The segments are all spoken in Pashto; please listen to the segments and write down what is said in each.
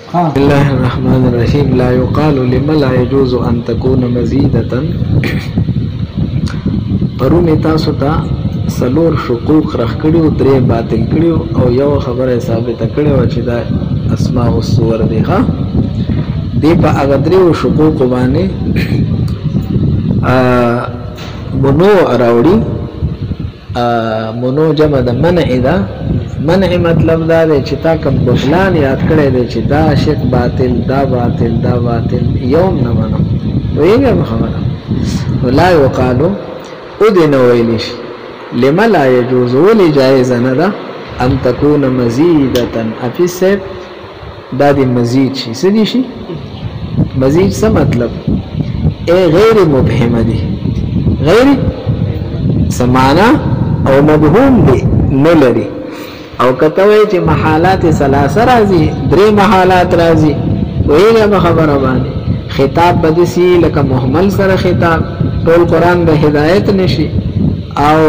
بسم الله الرحمن الرحيم. لا يقال لما لا يجوز أن تكون مزيدة. پرونی تاسو ته سلور شقوق رخ کړیو، درې باطل کړیو او یو خبره ثابته کړې وه چې دا اسماء الصور دی. ښه دی په هغه دریو شقوقو باندې منو راوړي. منو جمع د منع ده. منع مطلب دا دی چې تا کوم بطلان یاد کړی دی چې دا شرک باطل، دا باطل، دا باطل، یوم نه منم. ویږم خبره. ولا یقالو او دی نه ویلی شي لما لا یجوز، ولی جایز نه ده ان تکون مزیدتا افی صیب دا دی مزید شي. څه دی شي؟ مزید څه مطلب؟ ای غیر مبهمه دی، غیر سمانا او مبهوم دی نه لري. او کته وای چې محالات ثلاثه راځي، درې محالات راځي، ویږه به خبره باندې خطاب بدسي لکه محمل سره خطاب، ټول قران به هدایت نشي او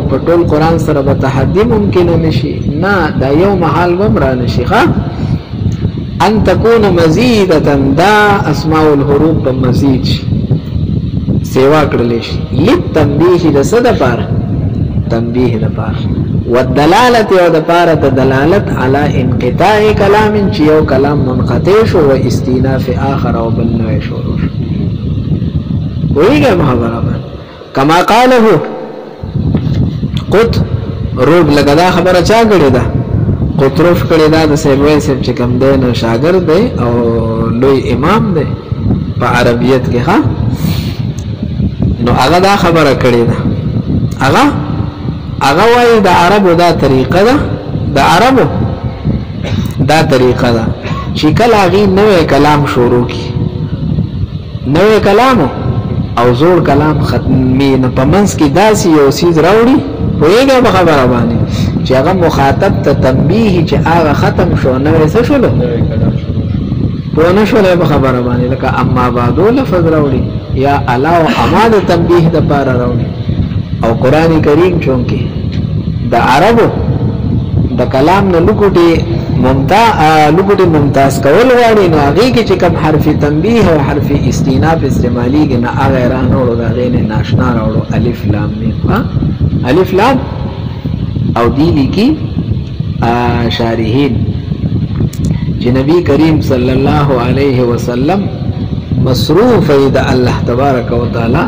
په ټول قران سره به تحدي ممکن نشي. نه دا یو محال ومرا نشي. ښه ان تكون مزيده دا اسماء الحروف په مزید شي، سیوا کړل شي. لتنبیه د صد پار تنبیه د پار والدلاله او د پار د دلالت علی انقطاع کلام چې یو کلام منقطع شو و استیناف اخر او بل نوې شروع شو. ویګه خبره کما قاله قط روب لګدا خبره چا کړی دا قطرف کړی دا د سیبوی سیب چې کم دی نو شاګرد دی او لوی امام دی په عربیت کې. ها نو هغه دا خبره کړی دا هغه وایي د عربو دا طریقه ده، د عربو دا طریقه ده چې کله هغې نوی کلام شروع کی، نوی کلام او زوړ کلام ختمي، نو په منځ کې داسې یو څیز راوړي. پوهېږه په خبره باندې چې هغه مخاطب ته تنبیه چې هغه ختم شو، نوی څه شولو، پوه نه شولی په خبره باندې. لکه اما بعدو لفظ راوړي یا الا او اما د تنبیه دپاره راوړي. او قرآن کریم چونکې د عربو د کلام نه لوکوټې ممتاز کول غواړي، نو هغې کې چې کوم حرف تنبیه او حرف استیناف استعمالیږي نه هغه یې رانوړو، د هغې نه ناشنا راوړو الف لام میم. الف لام او دی لیکي شارحین چې نبی کریم صلی الله علیه وسلم مصروف د الله تبارک وتعالی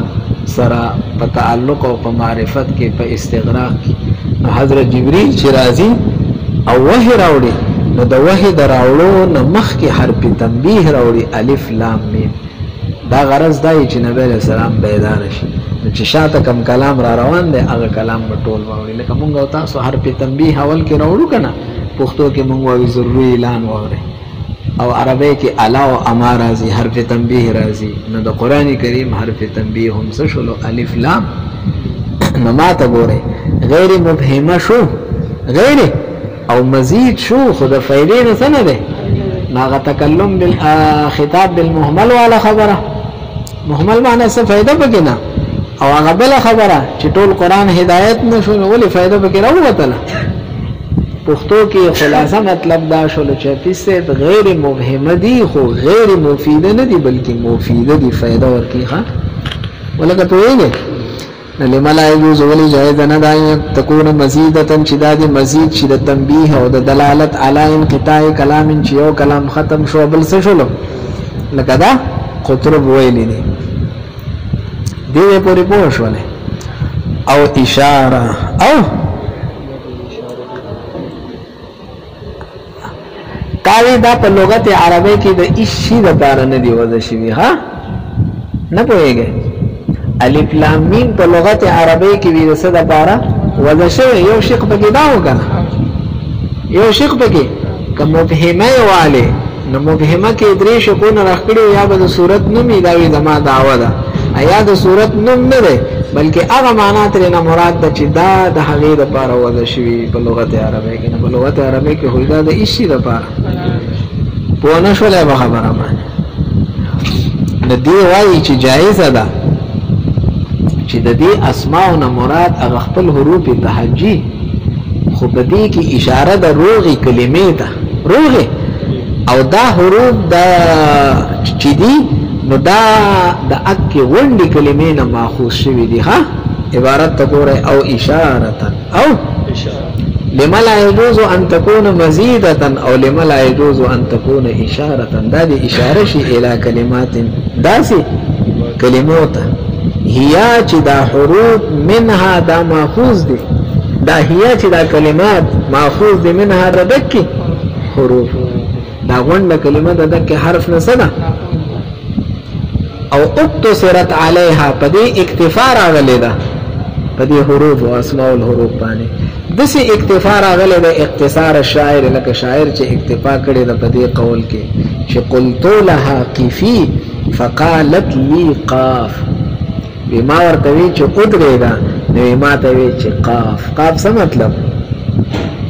سره په تعلق او په معرفت کې په استغراق کې. نو حضرت جبریل چې راځي او وحی راوړي، نو د وحی د راوړو نه مخکې حرف تنبیه راوړي الف لام میم. دا غرض دی چې نبی علیه السلام بیدار شي، نو چې شاته کم کلام را روان دی هغه کلام به ټول واوري. لکه مونږ او تاسو حرف تنبیه اول کې راوړو که نه، پښتو کې مونږ وایو ضروري اعلان واورئ، او عربی کې الا او اما راځي، حرف تنبیه راځي. نو د قرآن کریم حرف تنبیه هم څه شولو؟ الف لام. نو ما ته ګورئ غیر مبهمه شو، غیر او مزید شو، خو د فایدې نه څه نه دی. نو هغه تکلم خطاب بالمهمل والا خبره، مهمل معنی څه فایده پکې نه. او هغه بله خبره چې ټول قرآن هدایت نه شو، نو ولې فایده پکې راووتله؟ پښتو کې خلاصه مطلب دا شول چې پیسې غیر مبهمه دي، خو غیر مفیده نه دي بلکې مفیده دي، فایده ورکوي. ښه ولکه پوهېږئ لما لا يجوز، ولی جایز نه ده تکون مزیدتا چې دا دې مزید شي د تنبیه او د دلالت علی انقطاع کلام چې یو کلام ختم شو بل څه شولو، لکه دا قطرب ویلی دی. دې پورې پوه شولې. او اشاره او کاوی دا په لغت عربی کې د اشی د پاره نه دی وضع شوي. ها نه پوهېږئ الف لام میم په لغت عربی کې وي د څه د پاره وضع شوی. یو شق پکې دا و که نه، یو شق پکې که مبهمه والی، نو مبهمه کې درې شقونه راښکړي، یا به د صورت نوم وي، دا وي زما دعوه ده، یا د صورت نوم نه دی بلکې هغه معنا ترې نه مراد ده چې دا د هغې دپاره وضع شوي په لغت عربی کې. نه په لغت عربی کې خو دا د هېڅ شي دپاره پوه نه شولی به خبره باندې. د دې وایي چې جایزه ده چې د دې اسماو نه مراد هغه خپل حروف تهجی، خو په دې کې اشاره د روغې کلمې ته، روغې او دا حروف دا چدی نو دا دا اکی غنڈی کلمین ماخوذ شوی دی ها عبارت تقور او اشارتا او لما لا يجوز ان تكون مزيدة او لما لا يجوز ان تكون اشارة دا دی اشاره شی الى کلمات دا سی کلموتا هي چې دا حروف منها دا ماخوذ دي دا هي چې دا کلمات ماخوذ دي منها ردکی حروف دا غونډه کلمه د دک حرف نه صدا او اقتصرت عليها پدې اکتفا راغلی دا پدې حروف او اسماء الحروف باندې دسي اکتفا راغلی دا اختصار الشاعر لکه شاعر چې اکتفا کړي دا پدې قول کې چې قلت لها قفي فقالت لي قاف بما ورتوي چې ادري دا نو ما ته وی چې قاف څه مطلب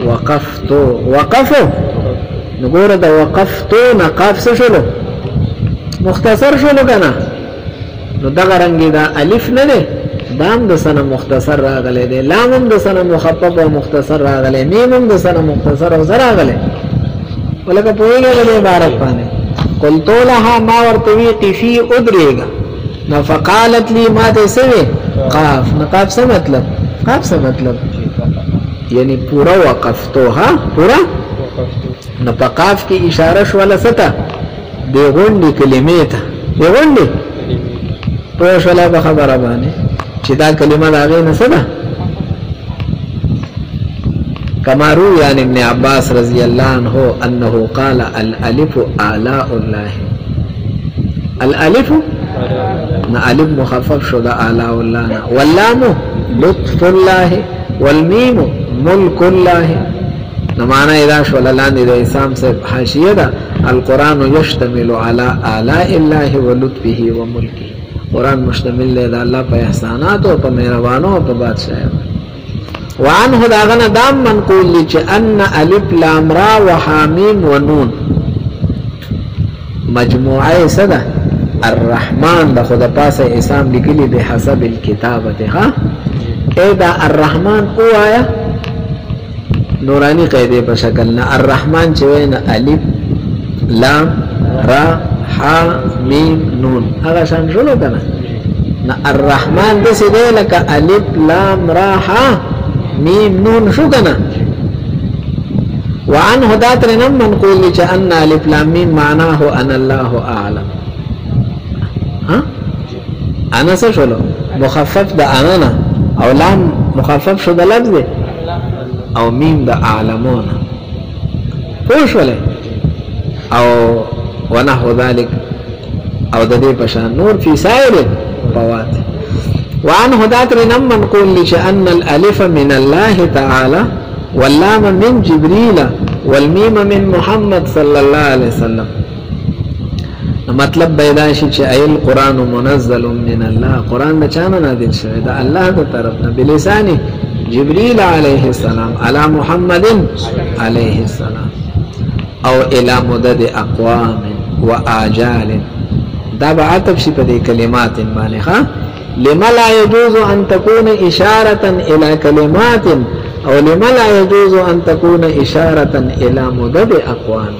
وقفو نګوره دا وقفتو نقاف څه شلو مختصر شلو کنه نو دا رنګي دا الف نه ده دام د سنه مختصر راغله ده لام د سنه مخفف او مختصر راغله میم د سنه مختصر او زرا راغله ولکه په یوه عبارت باندې قلت لها ما ورتوي قفي ادريغا نو فقالت لي ما تسوي قاف نقاف څه مطلب قاف څه مطلب یعنی پورا وقفتوها پورا نو په قاف کې اشاره شو لسته دی غونډي کلمې ته دی غونډي په شولا په خبره باندې چې دا کلمه دا غي نه صدا كما روي عن ابن عباس رضي الله عنه انه قال الالف آلاء الله الالف الف مخفف شو دا آلاء الله واللام لطف الله والميم ملك الله نمانا اذا شو لاندې د اسلام سے حاشیه ده القرآن يشتمل على آلاء الله ولطفه وملكه قرآن مشتمل ده د الله په احسانات او په مهربانو او په بادشاہي وعنه داغنا دام منقول لی چه ان الف لام را و حامیم و نون مجموعه صدا الرحمن دا خدا پاس اسام لکلی بحسب الكتابت ها اے دا الرحمن او آیا نورانی قیده پا شکلنا الرحمن چوئینا الف لام را حامیم نون اگا شان شلو کنا نا الرحمن دسی دے لکا الف لام را میم نون شو کنا وعنه داتر نم منقول لی چه ان الف لام میم معناه ان الله اعلم ها انا سا شلو مخفف دا انانا او لام مخفف شو دا لفظ ده او میم دا اعلمون پوش ولی او ونحو ذلك او دا دی پشان نور فی سائر فوات وعنه داتر نم منقول لشأن الألف من الله تعالى واللام من جبريل والميم من محمد صلى الله عليه وسلم مطلب بیداشی چه ای القرآن منزل من الله قرآن دا چانا نازل شوه دا الله دا طرفنا بلسانی جبريل عليه السلام على محمد عليه السلام او الى مدد اقوام و آجال دا بعتب شی پا دی کلمات بانی خواه لما لا يجوز أن تكون إشارة إلى كلمات أو لما لا يجوز أن تكون إشارة إلى مدد أقوام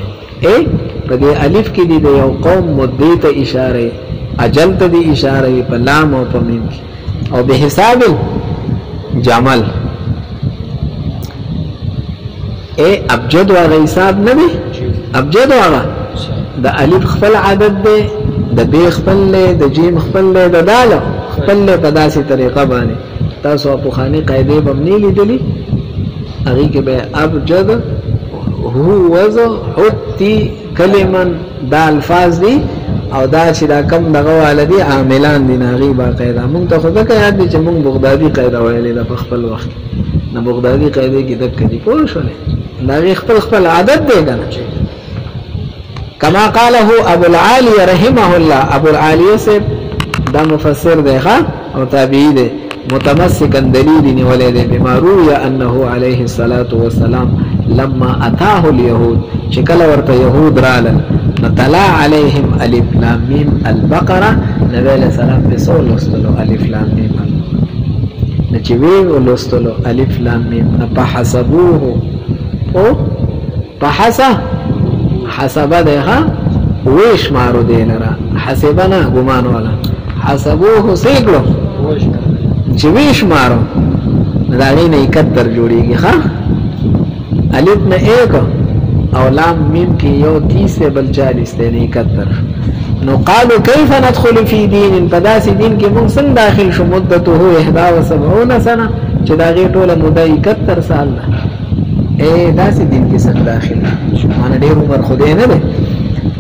إيه بدي ألف كي دي يو قوم مديت إشارة أجلت دي إشارة بلام أو بمين أو بحساب جمل إيه أبجد وغا حساب نبي أبجد وغا دا ألف خفل عدد دي دا بي خفل لي دا جيم خفل لي دا دالو خپل په داسې طریقه باندې تاسو په خاني قاعده بمنی لیدلی هغه کې به ابجد هو وز حتی کلمه دا الفاظ دي او دا چې دا کم دغه والدي عاملان دي ناغي با قاعده مونږ ته خو ځکه یاد دي چې مونږ بغدادي قاعده ویلې ده په خپل وخت نه بغدادي قاعده کې دک دي پوه شولې دا خپل عادت دی کنه كما قاله ابو العالي رحمه الله ابو العالي سے دا مفسر دی ښا او تابعی دی متمسکا دلیل نیولې دی بما روی انه علیه الصلاة والسلام لما اتاه اليهود چې کله ورته يهود رالل نطلع عليهم الف لام میم البقره نبی علیہ السلام په سول لوستلو الف لام میم چې وی لوستلو الف لام میم نه په حسبوه او په حسبه ده ها ویش مارو دی لرا حسبه نه ګمان والا حسبوه سیکلو چې ویش مارو دا غي نه 71 جوړیږي ها الف نه 1 او لام میم کې یو 30 بل 40 دی 71 نو قالوا كيف ندخل في دين فداس دين کې موږ څنګه داخل شو مدته 71 سنه چې دا غي ټوله مده 71 سال ده داسې دین کې څنګه داخل شو معنا ډېر عمر خدای نه ده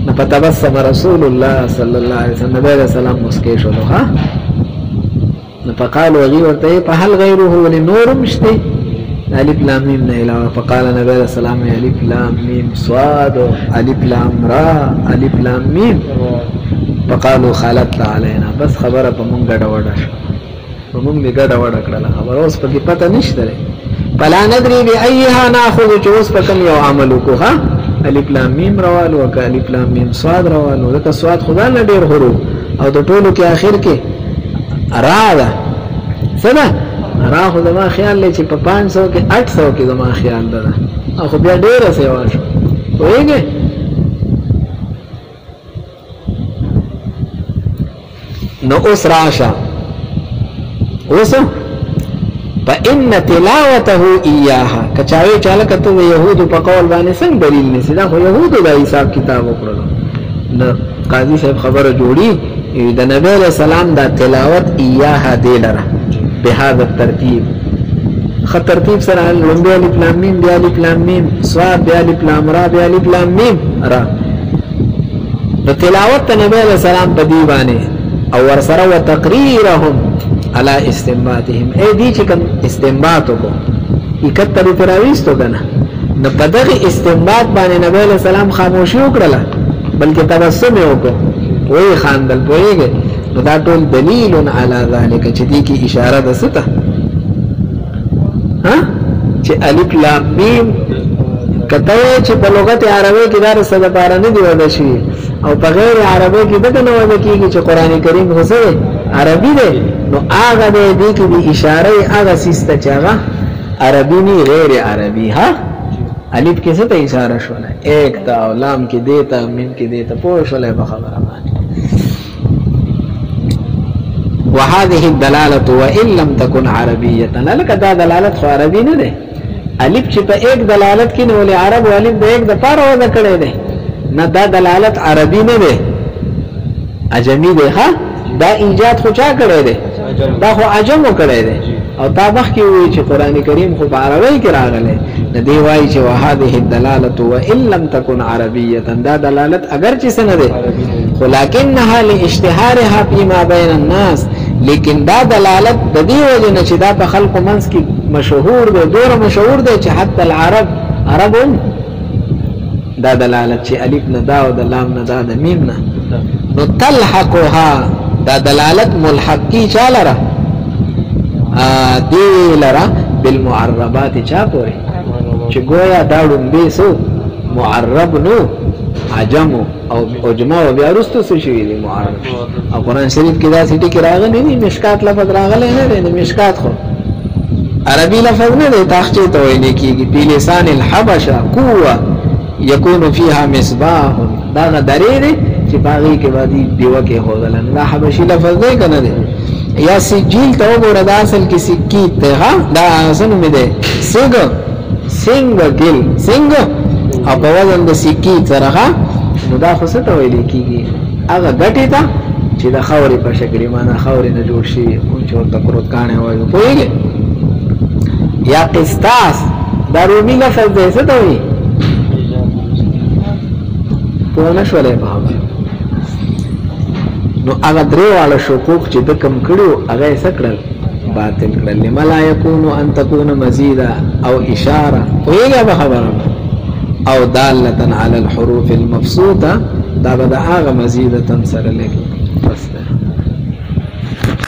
نو فتبسم رسول الله صلى الله عليه وسلم نبی رسول الله مسکی شو ها نو فقالوا غي ورته په هل غیره ولنور مشته الف لام میم نه علاوه فقال نبی رسول الله الف لام میم صاد الف لام را الف لام میم فقالوا خلت علينا بس خبره په مونږ ډډه وډه په مونږ دې ډډه وډه کړله خبر اوس په کې پته نشته فلا ندري بأيها ناخذ جوز پکم یو عمل کو ها الف لام میم روالو او الف لام میم صاد روالو دا صاد خدا نه ډیر حروف او د ټولو کې اخر کې را ده سمه را خو زما خیال لې چې په 500 کې 800 کې زما خیال ده او خو بیا ډیره سیوا شو وایګه نو اوس راشه اوس فإن تلاوته إياها کچاوي چاله کته يهود په قول باندې څنګه دلیل نشي دا خو يهود د حساب کتاب وکړو نو قاضي صاحب خبره جوړي د نبی له سلام دا تلاوت إياها دلره بهذا الترتيب خط ترتیب سره لومبي الف لام میم بیا الف لام میم صاد بیا الف لام را بیا الف لام میم را نو تلاوت نبی له سلام په دی باندې او ورسره وتقريرهم على استنباطهم اے دی چې کوم استنباط کو 71 تراويستو کنه نو په دغه استنباط باندې نبی له سلام خاموشي وکړه بلکې تبسم وکړه وی خاندل پويږي نو دا ټول دلیل علی ذلک چې دی کی اشاره ده سته ها چې الف لام میم کته چې په لغت عربی کې دا سره بار نه دی ودا شي او په غیر عربی کې دغه نه ودا کیږي چې قران کریم غوسه عربی دی نو هغه دې کې د اشاره هغه سیسته چې هغه عربی نه غیر عربی ها الف کې څه ته اشاره شوله ایک تا لام کې دیتا میم کې دیتا پوه شوله په خبره باندې وهذه الدلاله وان لم تكن عربيه لك دا دلالت خو عربی نه ده الف چې په ایک دلالت کې نو له عرب او الف د ایک د پاره ودا کړي ده نه دا دلالت عربی نه ده عجمی ده ها دا ایجاد خو چا کړی دی دا خو عجم کړی دی او تابخ کې وی چې قران کریم خو په عربی کې راغلی نه دی وایي چې وهذه الدلاله وان لم تكن عربيه دا دلالت اگر چې سن ده ولكنها لاشتهارها فيما بين الناس لیکن دا دلالت د دې وجه نه چې دا په خلق منځ کې مشهور دی ډیر مشهور دی چې حتی العرب عربون دا دلالت چې الف نه دا او د لام نه دا د میم نه نو تلحقها دا دلالت ملحق کی چالره دی لره بالمعربات چا پوری چې گویا دا ډومبې سو معرب نو عجم او اجماع بیا رستو څه شي دی معرب او قران شریف کې دا سټی کې راغلی نه مشکات لفظ راغلی نه دی مشکات خو عربي لفظ نه دی تاخچه ته ویل کېږي په لسان الحبشه قوه يكون فيها مصباح دا درې دی چې باغی کې وادي دیوه کې هوغلن دا حبشي لفظ دی کنه دی یا سجیل ته وګوره دا اصل کې سکی ته ها دا اصل مې دی سنگ او په وزن د سکی سره ها نو دا خو څه ته ویل کېږي هغه ګټه ته چې د خاورې په شکل معنا خاورې نه جوړ شي او چې ورته کروت کانه وایي پوهیږي یا قسطاس دا رومي لفظ دی څه ته وایي په نشولې په نو هغه درې والا شقوق چې د کم کړو هغه سکړل باطل کړل لما لا يكون ان تكون مزيدا او اشاره ویګه به خبره او دالة على الحروف المبسوطه دا به هغه مزیده سره لګي